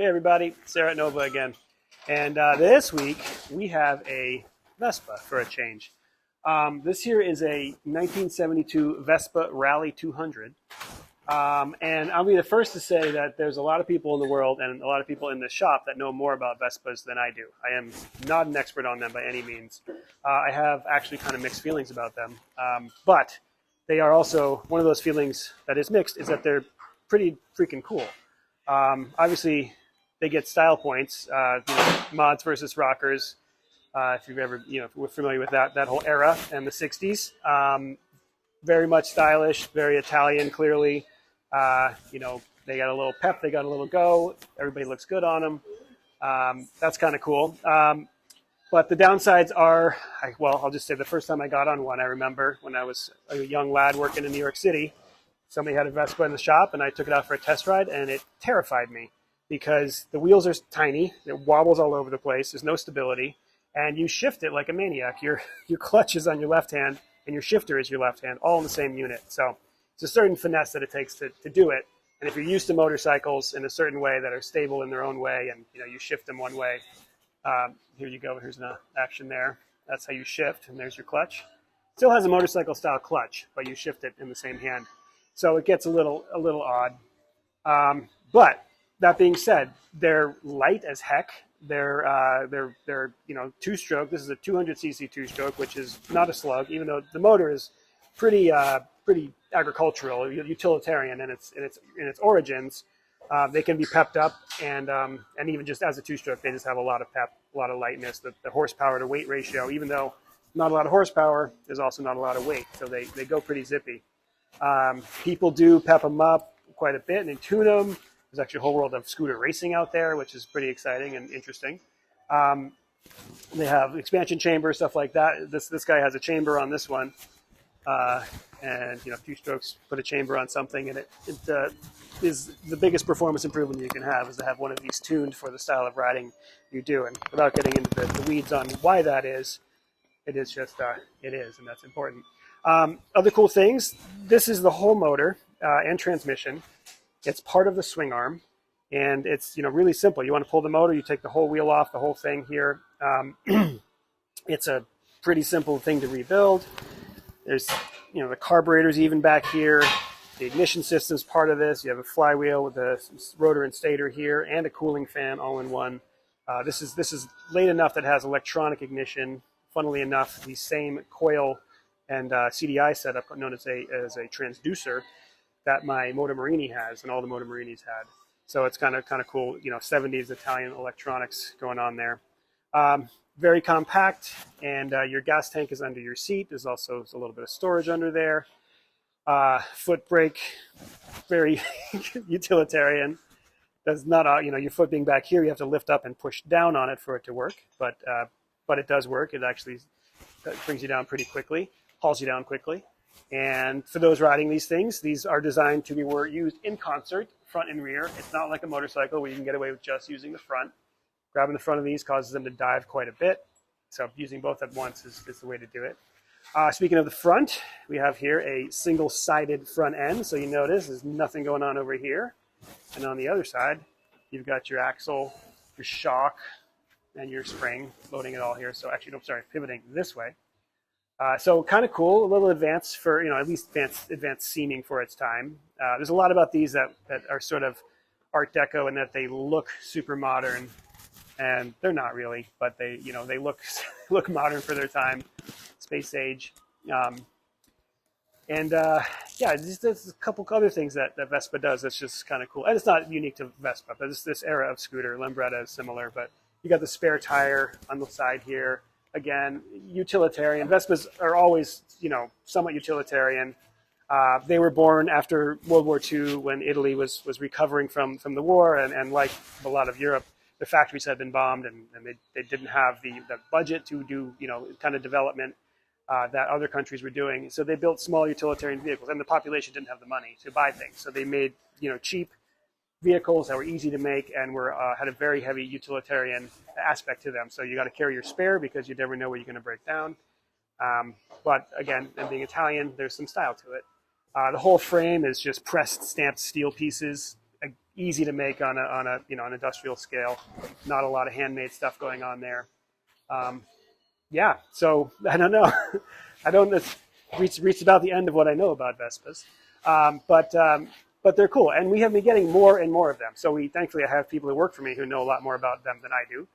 Hey everybody, Sarah at Nova again. And this week we have a Vespa for a change. This here is a 1972 Vespa Rally 200. And I'll be the first to say that there's a lot of people in the world and a lot of people in this shop that know more about Vespas than I do. I am not an expert on them by any means. I have actually kind of mixed feelings about them. But they are also, one of those feelings that is mixed is that they're pretty freaking cool. Obviously, they get style points, mods versus rockers. If you've ever, if we're familiar with that whole era and the 60s. Very much stylish, very Italian, clearly. They got a little pep, they got a little go. Everybody looks good on them. That's kind of cool. But the downsides are, I'll just say the first time I got on one, I remember when I was a young lad working in New York City, somebody had a Vespa in the shop and I took it out for a test ride and it terrified me because the wheels are tiny, it wobbles all over the place, there's no stability, and you shift it like a maniac. Your clutch is on your left hand and your shifter is your left hand, all in the same unit. So it's a certain finesse that it takes to do it. And if you're used to motorcycles in a certain way that are stable in their own way and you shift them one way, here you go, here's an action there. That's how you shift, and there's your clutch. Still has a motorcycle style clutch, but you shift it in the same hand. So it gets a little odd. But that being said, they're light as heck. They're two-stroke. This is a 200cc two-stroke, which is not a slug, even though the motor is pretty agricultural, utilitarian in its origins. They can be pepped up, and even just as a two-stroke, they just have a lot of pep, a lot of lightness. The horsepower to weight ratio, even though not a lot of horsepower, there's also not a lot of weight, so they go pretty zippy. People do pep them up quite a bit and they tune them. There's actually a whole world of scooter racing out there, which is pretty exciting and interesting. They have expansion chambers, stuff like that. This guy has a chamber on this one. And two strokes, put a chamber on something, and it is the biggest performance improvement you can have is to have one of these tuned for the style of riding you do. And without getting into the weeds on why that is, it is just it is, and that's important. Other cool things, this is the whole motor and transmission. It's part of the swing arm, and it's really simple. You want to pull the motor, you take the whole wheel off, the whole thing here. It's a pretty simple thing to rebuild. There's the carburetor's even back here. The ignition system's part of this. You have a flywheel with a rotor and stator here, and a cooling fan all in one. This is late enough that it has electronic ignition. Funnily enough, the same coil and CDI setup known as a transducer that my Motorini has and all the Motomarinis had. So it's kind of cool, 70s Italian electronics going on there. Very compact, and your gas tank is under your seat. There's also a little bit of storage under there. Foot brake, very utilitarian. Does not, your foot being back here, you have to lift up and push down on it for it to work, but it does work. It actually brings you down pretty quickly, hauls you down quickly. And for those riding these things, these are designed to be used in concert, front and rear. It's not like a motorcycle where you can get away with just using the front. Grabbing the front of these causes them to dive quite a bit. So using both at once is the way to do it. Speaking of the front, we have here a single-sided front end. So you notice there's nothing going on over here. And on the other side, you've got your axle, your shock, and your spring, loading it all here. So actually, pivoting this way. So kind of cool, a little advanced for, at least advanced seeming for its time. There's a lot about these that are sort of Art Deco in that they look super modern, and they're not really, but they look modern for their time, space age. Just there's a couple other things that Vespa does that's just kind of cool. And it's not unique to Vespa, but it's this era of scooter. Lambretta is similar, but you got the spare tire on the side here. Again, utilitarian. Vespas are always, somewhat utilitarian. They were born after World War II when Italy was recovering from the war, and like a lot of Europe, the factories had been bombed, and they didn't have the budget to do, kind of development that other countries were doing. So they built small utilitarian vehicles, and the population didn't have the money to buy things. So they made, cheap vehicles that were easy to make and had a very heavy utilitarian aspect to them. So you got to carry your spare because you never know where you're going to break down. But again, and being Italian, there's some style to it. The whole frame is just pressed, stamped steel pieces. easy to make on a an industrial scale. Not a lot of handmade stuff going on there. Yeah, so I don't know. I don't reached about the end of what I know about Vespas, but they're cool, and we have been getting more and more of them. So thankfully I have people who work for me who know a lot more about them than I do,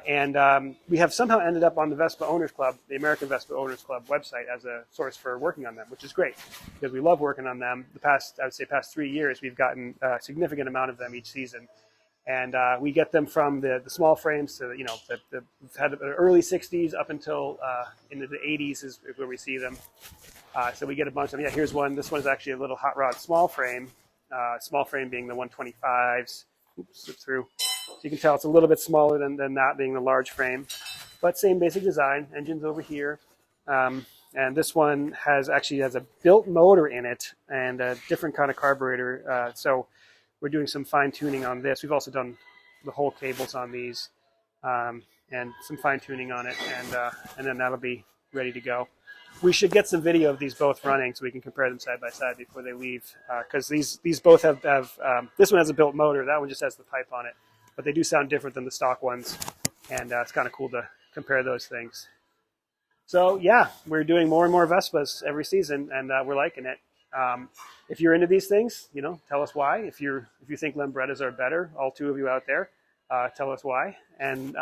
and we have somehow ended up on the Vespa Owners Club, the American Vespa Owners Club website, as a source for working on them, which is great because we love working on them. I would say past 3 years, we've gotten a significant amount of them each season. And we get them from the small frames to, we've had the early 60s up until into the 80s is where we see them. So we get a bunch of them. Yeah, here's one. This one is actually a little hot rod small frame being the 125s. Oops, slip through. So you can tell it's a little bit smaller than that being the large frame. But same basic design. Engine's over here. And this one has a built motor in it and a different kind of carburetor. So we're doing some fine tuning on this. We've also done the whole cables on these and some fine tuning on it, and then that'll be ready to go. We should get some video of these both running so we can compare them side by side before they leave, because these both have this one has a built motor, that one just has the pipe on it, but they do sound different than the stock ones, and it's kind of cool to compare those things. So yeah, we're doing more and more Vespas every season, and we're liking it. If you're into these things, tell us why. If you think Lambrettas are better, all two of you out there, tell us why. And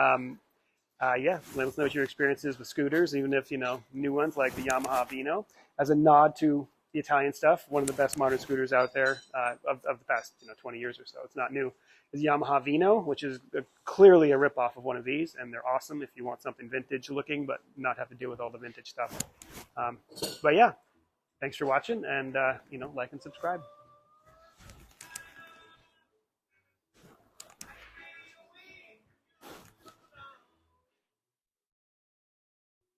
yeah, let us know what your experience is with scooters, even if new ones like the Yamaha Vino, as a nod to the Italian stuff. One of the best modern scooters out there of the past 20 years or so. It's not new. Is Yamaha Vino, which is clearly a ripoff of one of these, and they're awesome if you want something vintage looking, but not have to deal with all the vintage stuff. But yeah. Thanks for watching, and like and subscribe.